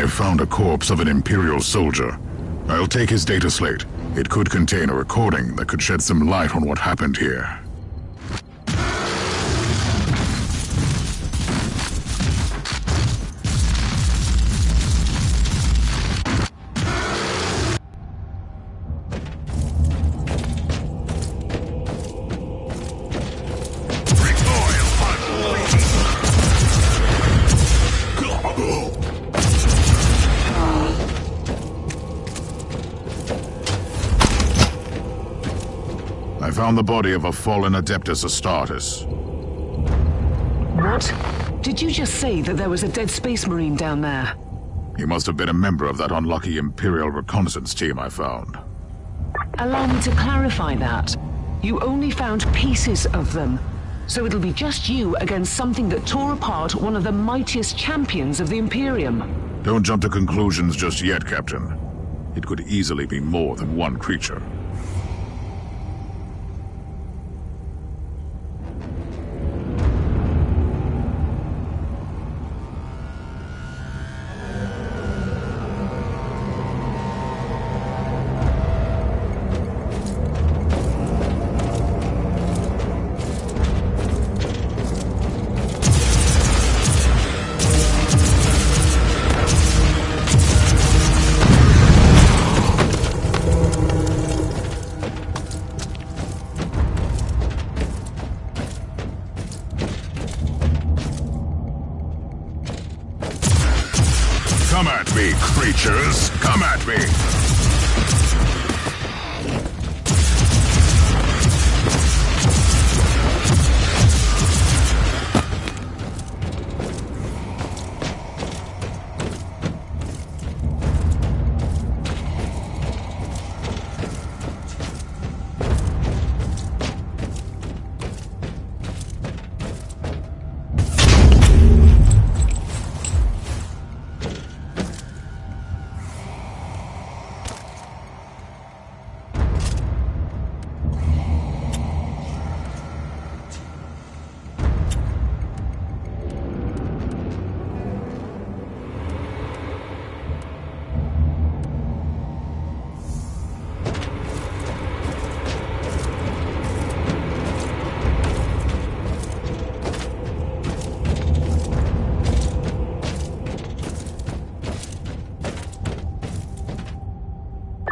have found a corpse of an Imperial soldier. I'll take his data slate. It could contain a recording that could shed some light on what happened here. I found the body of a fallen Adeptus Astartes. What? Did you just say that there was a dead Space Marine down there? He must have been a member of that unlucky Imperial reconnaissance team I found. Allow me to clarify that. You only found pieces of them. So it'll be just you against something that tore apart one of the mightiest champions of the Imperium. Don't jump to conclusions just yet, Captain. It could easily be more than one creature. Come at me, creatures! Come at me!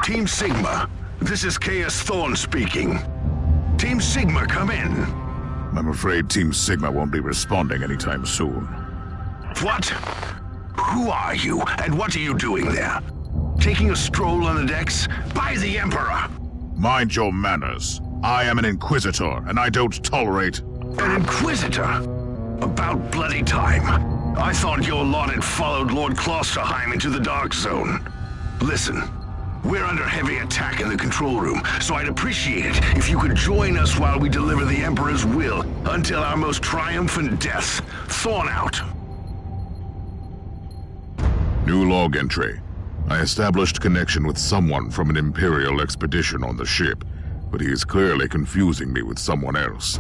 Team Sigma, this is Chaos Thorn speaking. Team Sigma, come in. I'm afraid Team Sigma won't be responding anytime soon. What? Who are you, and what are you doing there? Taking a stroll on the decks? By the Emperor! Mind your manners. I am an Inquisitor, and I don't tolerate... An Inquisitor? About bloody time. I thought your lot had followed Lord Klosterheim into the Dark Zone. Listen. We're under heavy attack in the control room, so I'd appreciate it if you could join us while we deliver the Emperor's will until our most triumphant death. Thorn out. New log entry. I established connection with someone from an Imperial expedition on the ship, but he is clearly confusing me with someone else.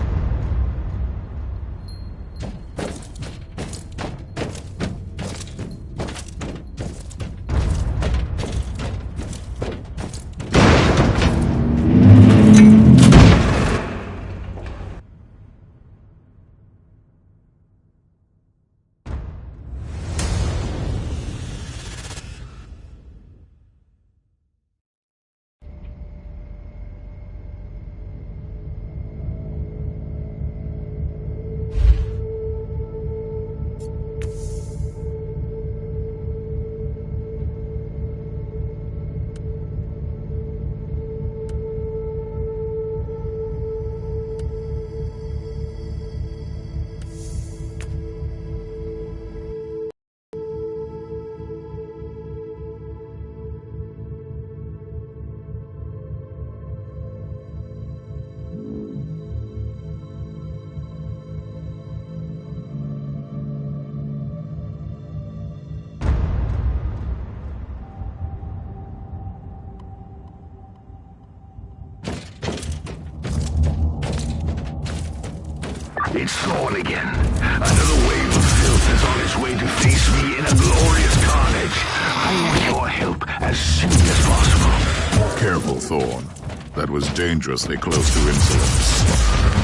It's Thorn again. Another wave of filth is on its way to face me in a glorious carnage. Thorn. That was dangerously close to insolence.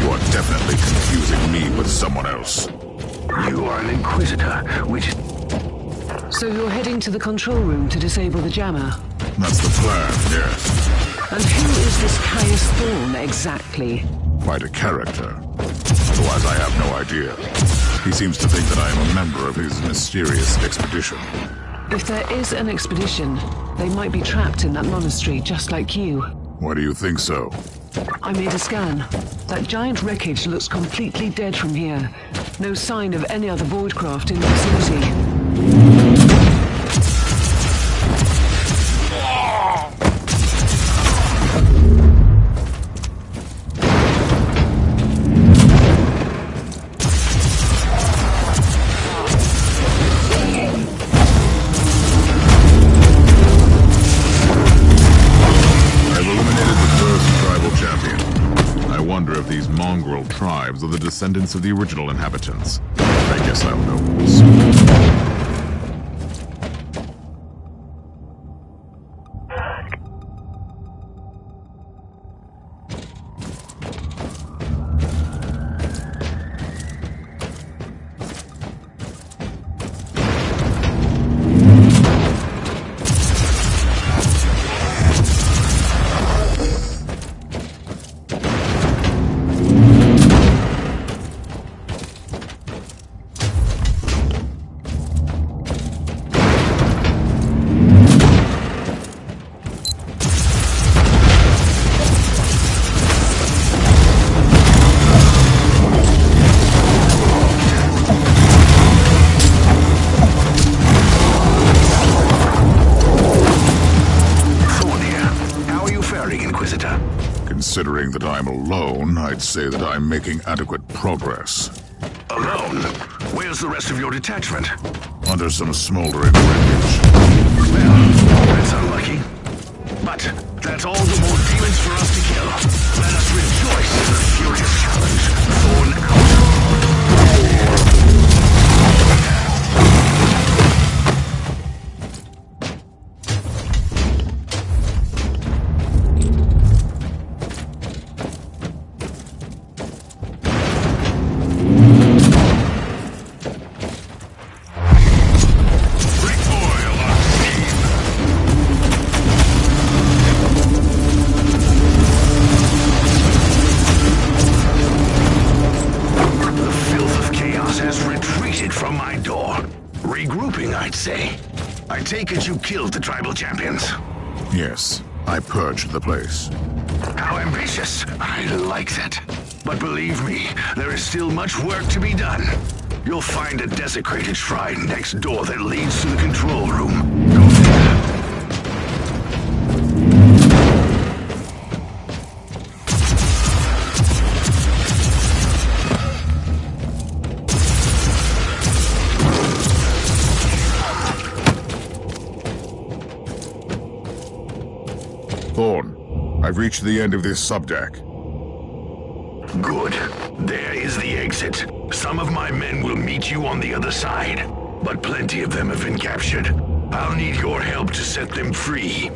You are definitely confusing me with someone else. You are an Inquisitor, which... So you're heading to the control room to disable the jammer? That's the plan, yes. And who is this Caius Thorn exactly? Quite a character. Otherwise, I have no idea. He seems to think that I am a member of his mysterious expedition. If there is an expedition, they might be trapped in that monastery just like you. Why do you think so? I made a scan. That giant wreckage looks completely dead from here. No sign of any other voidcraft in the vicinity. Tribes are the descendants of the original inhabitants. I guess I'll know soon. Considering that I'm alone, I'd say that I'm making adequate progress. Alone? Where's the rest of your detachment? Under some smoldering wreckage. Well, that's unlucky. But that's all the more demons for us to kill. Let us rejoice in the furious challenge. Thorn out. I take it you killed the tribal champions? Yes, I purged the place. How ambitious! I like that. But believe me, there is still much work to be done. You'll find a desecrated shrine next door that leads to the control room. Go there. Thorn, I've reached the end of this subdeck. Good. There is the exit. Some of my men will meet you on the other side, but plenty of them have been captured. I'll need your help to set them free.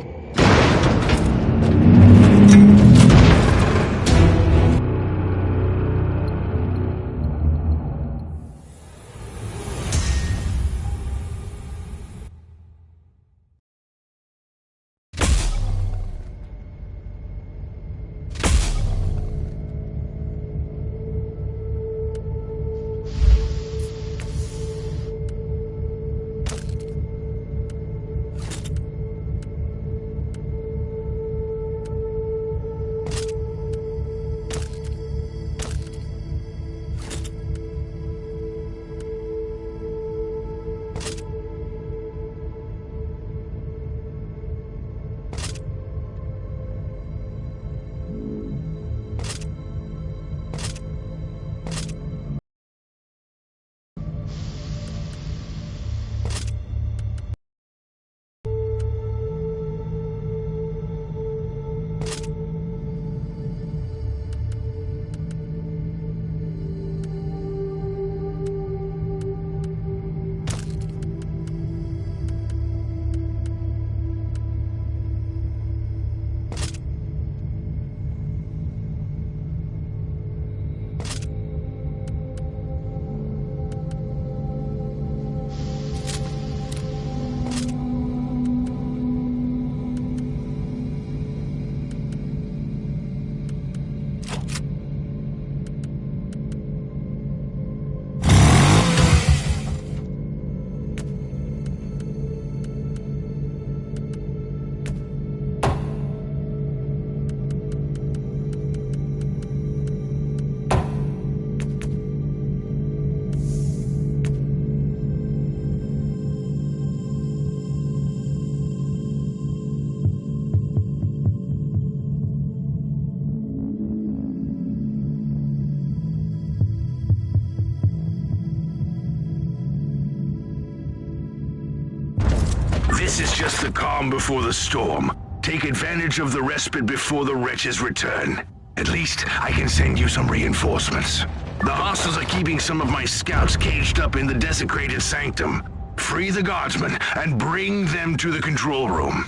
This is just the calm before the storm. Take advantage of the respite before the wretches return. At least I can send you some reinforcements. The hostiles are keeping some of my scouts caged up in the desecrated sanctum. Free the guardsmen and bring them to the control room.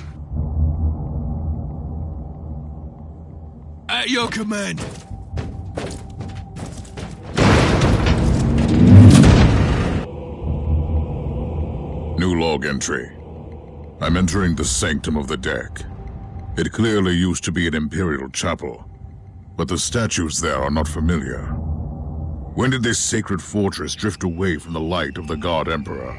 At your command. New log entry. I'm entering the sanctum of the deck. It clearly used to be an Imperial chapel, but the statues there are not familiar. When did this sacred fortress drift away from the light of the God Emperor?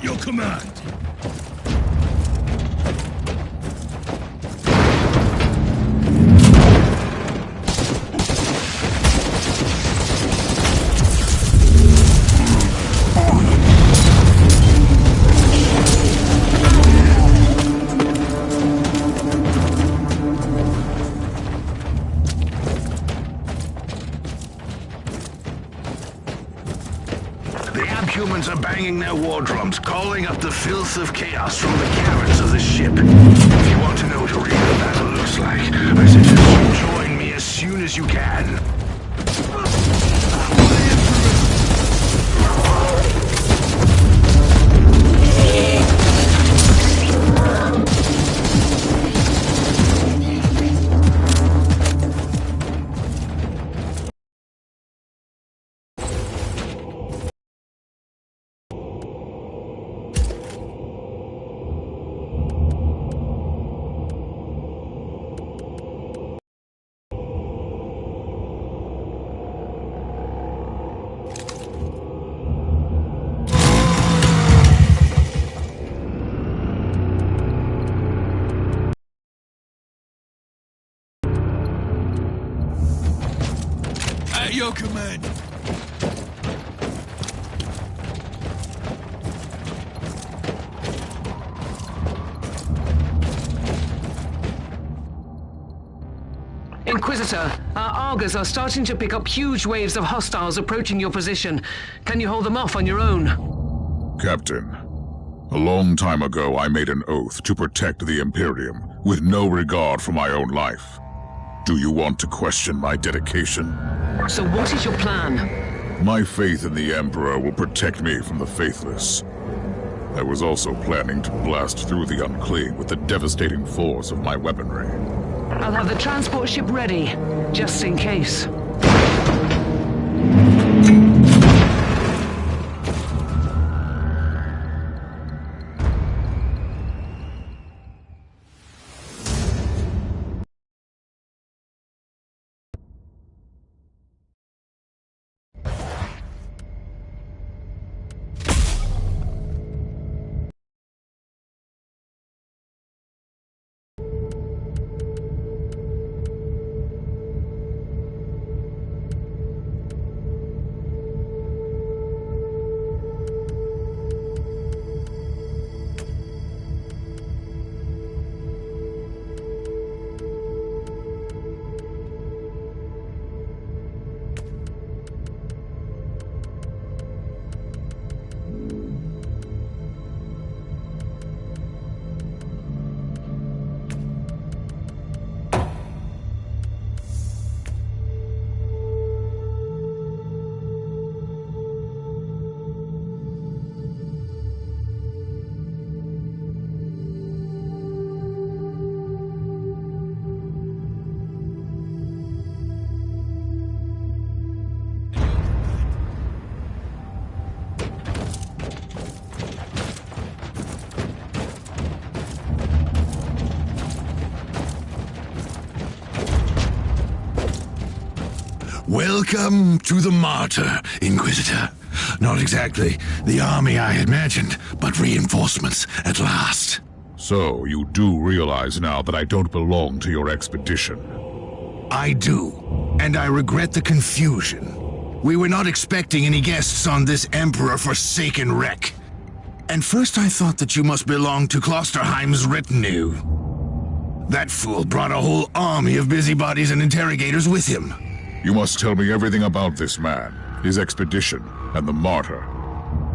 Your command. Humans are banging their war drums, calling up the filth of chaos from the caverns of the ship. If you want to know what a real battle looks like, I suggest you join me as soon as you can. At your command. Inquisitor, our Argos are starting to pick up huge waves of hostiles approaching your position. Can you hold them off on your own? Captain, a long time ago I made an oath to protect the Imperium with no regard for my own life. Do you want to question my dedication? So what is your plan? My faith in the Emperor will protect me from the faithless. I was also planning to blast through the unclean with the devastating force of my weaponry. I'll have the transport ship ready, just in case. Welcome to the Martyr, Inquisitor. Not exactly the army I had imagined, but reinforcements at last. So, you do realize now that I don't belong to your expedition? I do, and I regret the confusion. We were not expecting any guests on this Emperor-forsaken wreck. And first I thought that you must belong to Klosterheim's retinue. That fool brought a whole army of busybodies and interrogators with him. You must tell me everything about this man, his expedition, and the Martyr.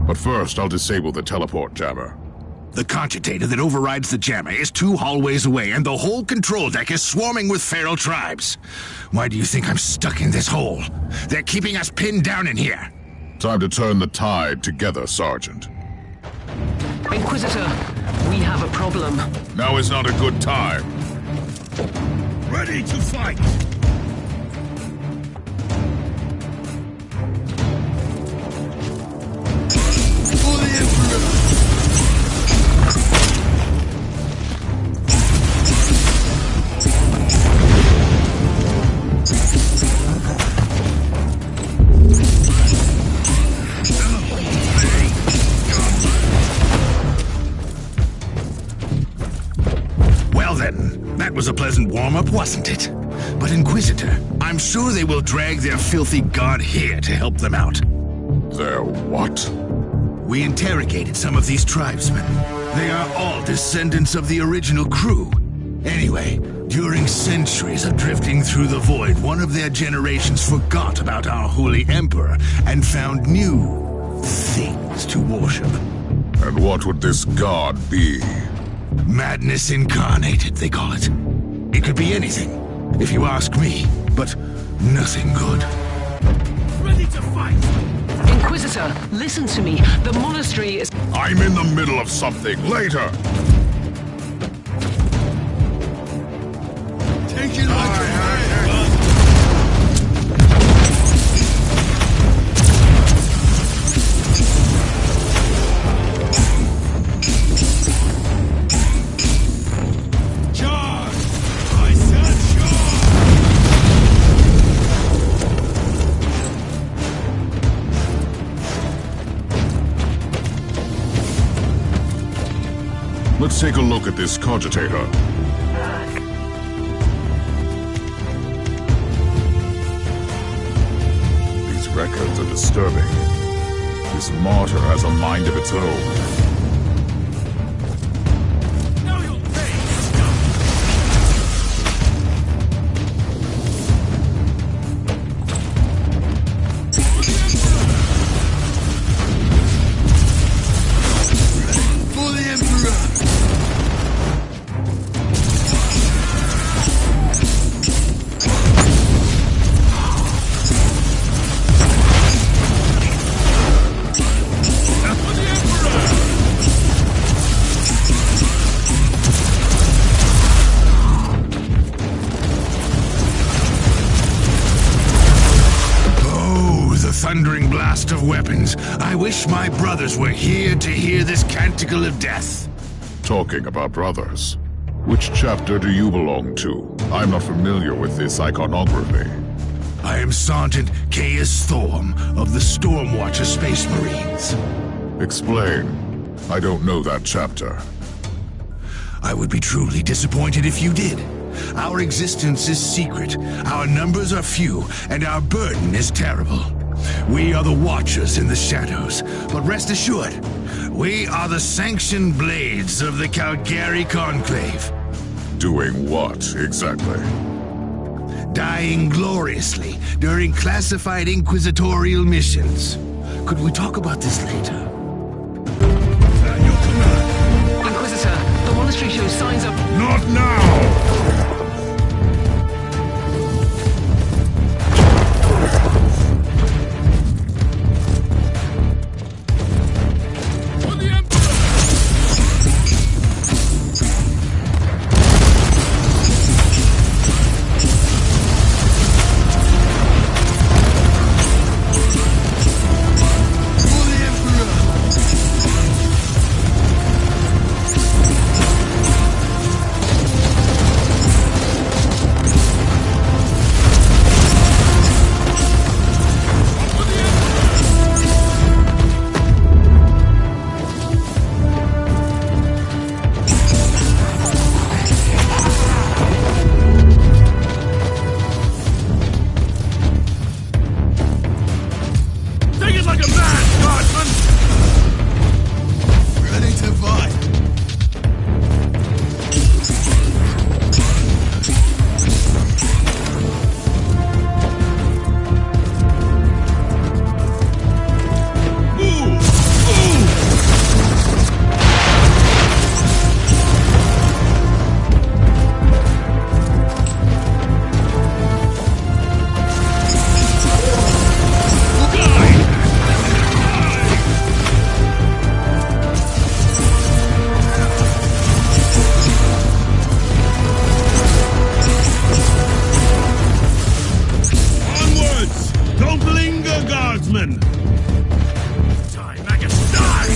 But first, I'll disable the teleport jammer. The cogitator that overrides the jammer is 2 hallways away, and the whole control deck is swarming with feral tribes. Why do you think I'm stuck in this hole? They're keeping us pinned down in here. Time to turn the tide together, Sergeant. Inquisitor, we have a problem. Now is not a good time. Ready to fight! For the Emperor! Well then, that was a pleasant warm-up, wasn't it? But Inquisitor, I'm sure they will drag their filthy god here to help them out. Their what? We interrogated some of these tribesmen. They are all descendants of the original crew. Anyway, during centuries of drifting through the void, one of their generations forgot about our holy emperor and found new things to worship. And what would this god be? Madness incarnated, they call it. It could be anything, if you ask me, but nothing good. Ready to fight! Inquisitor, listen to me. The monastery is... I'm in the middle of something. Later! Take it like a man! Charge! I said charge! Let's take a look at this cogitator. These records are disturbing. This martyr has a mind of its own. Now you'll pay! For the Emperor! Thundering blast of weapons. I wish my brothers were here to hear this canticle of death. Talking about brothers, which chapter do you belong to? I'm not familiar with this iconography. I am Sergeant Caius Thorm of the Stormwatcher Space Marines. Explain. I don't know that chapter. I would be truly disappointed if you did. Our existence is secret, our numbers are few, and our burden is terrible. We are the Watchers in the shadows, but rest assured, we are the sanctioned blades of the Calgary Conclave. Doing what, exactly? Dying gloriously during classified inquisitorial missions. Could we talk about this later? Your command! Inquisitor, the monastery shows signs of... Not now! For the Emperor! For the Emperor! Finger Guardsman! Die, maggots, die!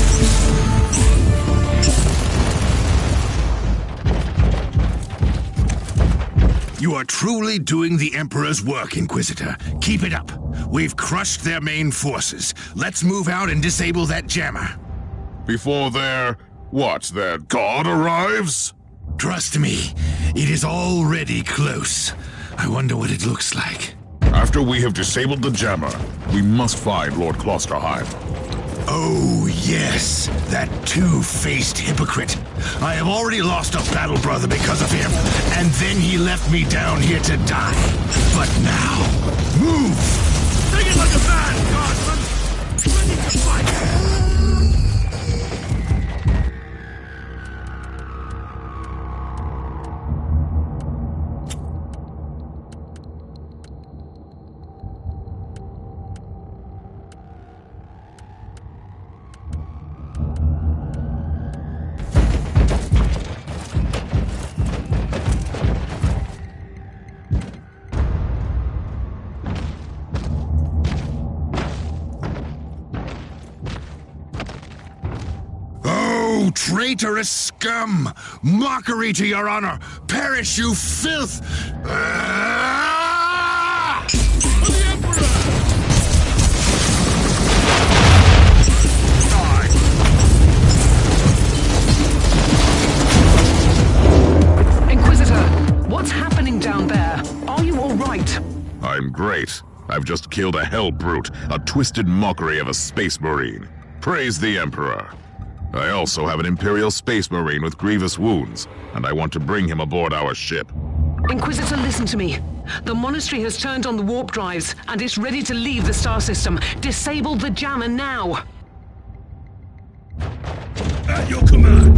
You are truly doing the Emperor's work, Inquisitor. Keep it up. We've crushed their main forces. Let's move out and disable that jammer. Before their god arrives? Trust me, it is already close. I wonder what it looks like. After we have disabled the jammer, we must find Lord Klosterheim. Oh, yes, that two-faced hypocrite. I have already lost a battle brother because of him, and then he left me down here to die. But now, move! Take it like a man, Guardsman! Ready to fight! Traitorous scum! Mockery to your honor! Perish, you filth! Ah! For the Emperor! Die! Inquisitor, what's happening down there? Are you all right? I'm great. I've just killed a hell brute, a twisted mockery of a space marine. Praise the Emperor. I also have an Imperial Space Marine with grievous wounds, and I want to bring him aboard our ship. Inquisitor, listen to me. The monastery has turned on the warp drives, and it's ready to leave the star system. Disable the jammer now! At your command!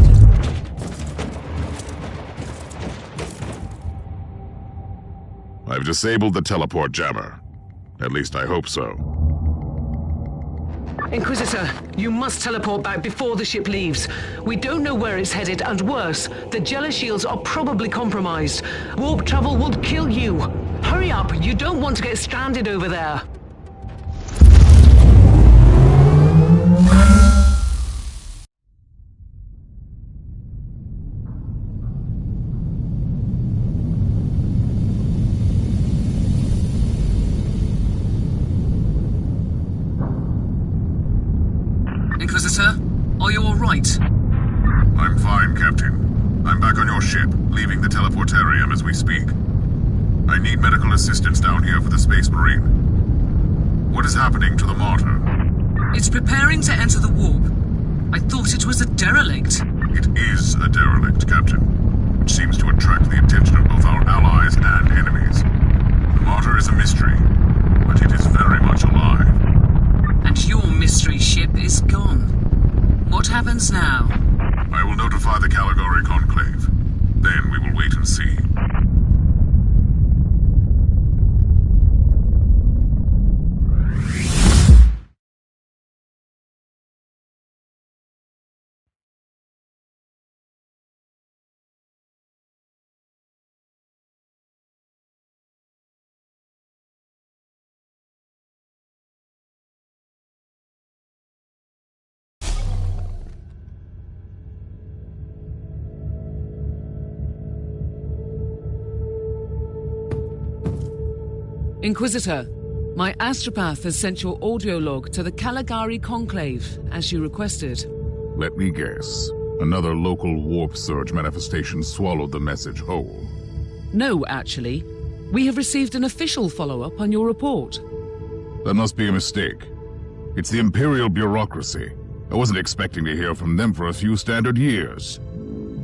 I've disabled the teleport jammer. At least I hope so. Inquisitor, you must teleport back before the ship leaves. We don't know where it's headed, and worse, the jealous shields are probably compromised. Warp travel will kill you. Hurry up, you don't want to get stranded over there. Inquisitor, are you all right? I'm fine, Captain. I'm back on your ship, leaving the teleportarium as we speak. I need medical assistance down here for the Space Marine. What is happening to the Martyr? It's preparing to enter the warp. I thought it was a derelict. It is a derelict, Captain, which seems to attract the attention of both our allies and enemies. The Martyr is a mystery, but it is very much alive. And your mystery ship is gone. What happens now? I will notify the Caligari Conclave. Then we will wait and see. Inquisitor, my astropath has sent your audio log to the Caligari Conclave, as you requested. Let me guess. Another local warp surge manifestation swallowed the message whole. No, actually. We have received an official follow-up on your report. That must be a mistake. It's the Imperial bureaucracy. I wasn't expecting to hear from them for a few standard years.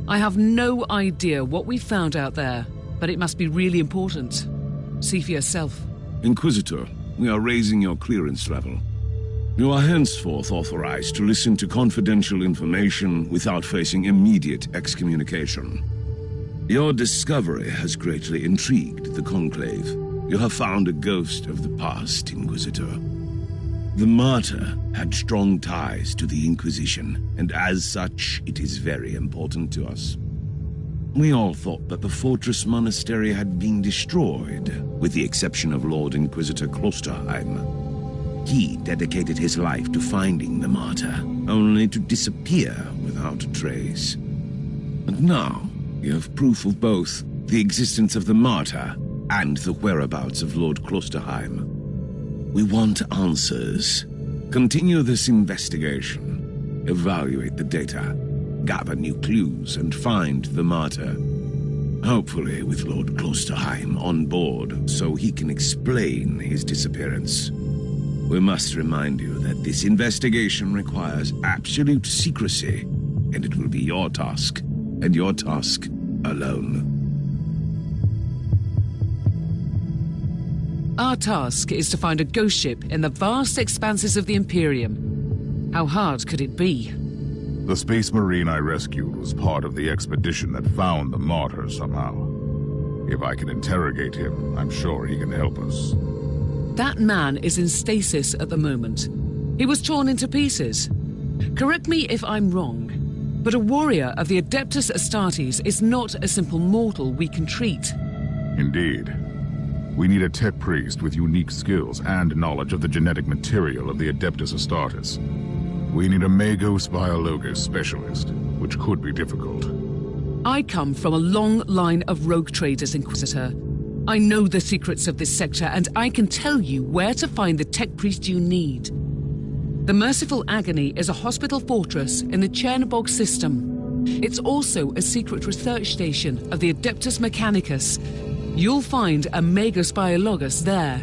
I have no idea what we found out there, but it must be really important. See for yourself. Inquisitor, we are raising your clearance level. You are henceforth authorized to listen to confidential information without facing immediate excommunication. Your discovery has greatly intrigued the Conclave. You have found a ghost of the past, Inquisitor. The Martyr had strong ties to the Inquisition, and as such, it is very important to us. We all thought that the Fortress Monastery had been destroyed, with the exception of Lord Inquisitor Klosterheim. He dedicated his life to finding the martyr, only to disappear without a trace. And now, you have proof of both the existence of the martyr and the whereabouts of Lord Klosterheim. We want answers. Continue this investigation. Evaluate the data. Gather new clues and find the martyr. Hopefully with Lord Klosterheim on board so he can explain his disappearance. We must remind you that this investigation requires absolute secrecy, and it will be your task, and your task alone. Our task is to find a ghost ship in the vast expanses of the Imperium. How hard could it be? The Space Marine I rescued was part of the expedition that found the martyr somehow. If I can interrogate him, I'm sure he can help us. That man is in stasis at the moment. He was torn into pieces. Correct me if I'm wrong, but a warrior of the Adeptus Astartes is not a simple mortal we can treat. Indeed. We need a tech priest with unique skills and knowledge of the genetic material of the Adeptus Astartes. We need a Magos Biologos specialist, which could be difficult. I come from a long line of rogue traders, Inquisitor. I know the secrets of this sector, and I can tell you where to find the tech priest you need. The Merciful Agony is a hospital fortress in the Chernobog system. It's also a secret research station of the Adeptus Mechanicus. You'll find a Magos Biologos there.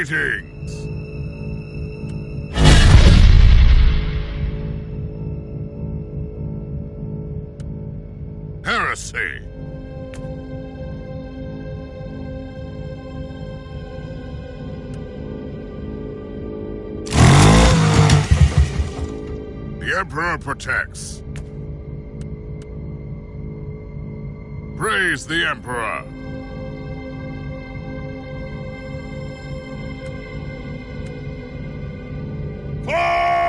Greetings! Heresy! The Emperor protects. Praise the Emperor! Fight!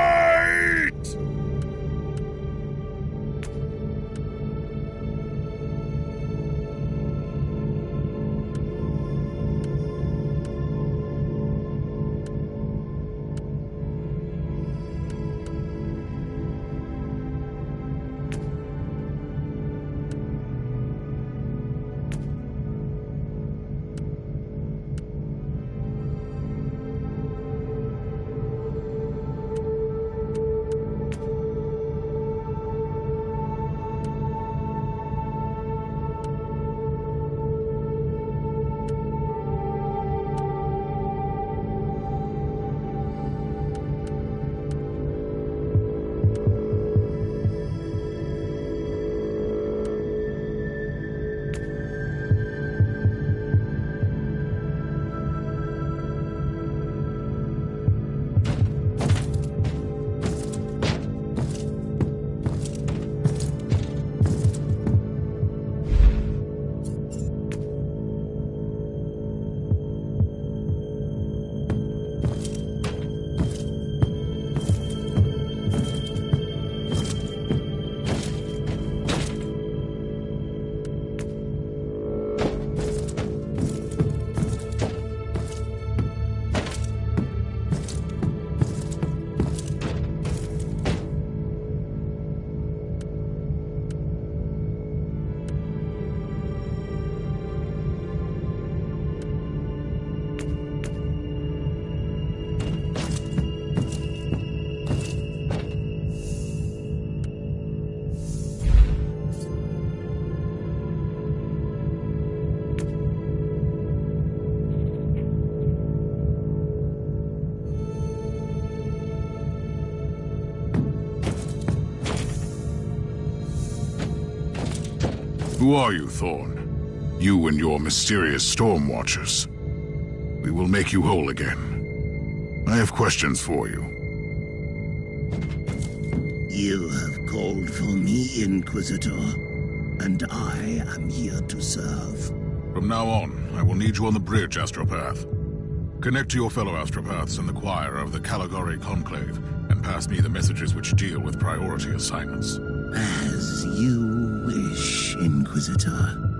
Who are you, Thorn? You and your mysterious Storm Watchers. We will make you whole again. I have questions for you. You have called for me, Inquisitor, and I am here to serve. From now on, I will need you on the bridge, Astropath. Connect to your fellow Astropaths in the choir of the Caligari Conclave, and pass me the messages which deal with priority assignments. As you wish, Inquisitor.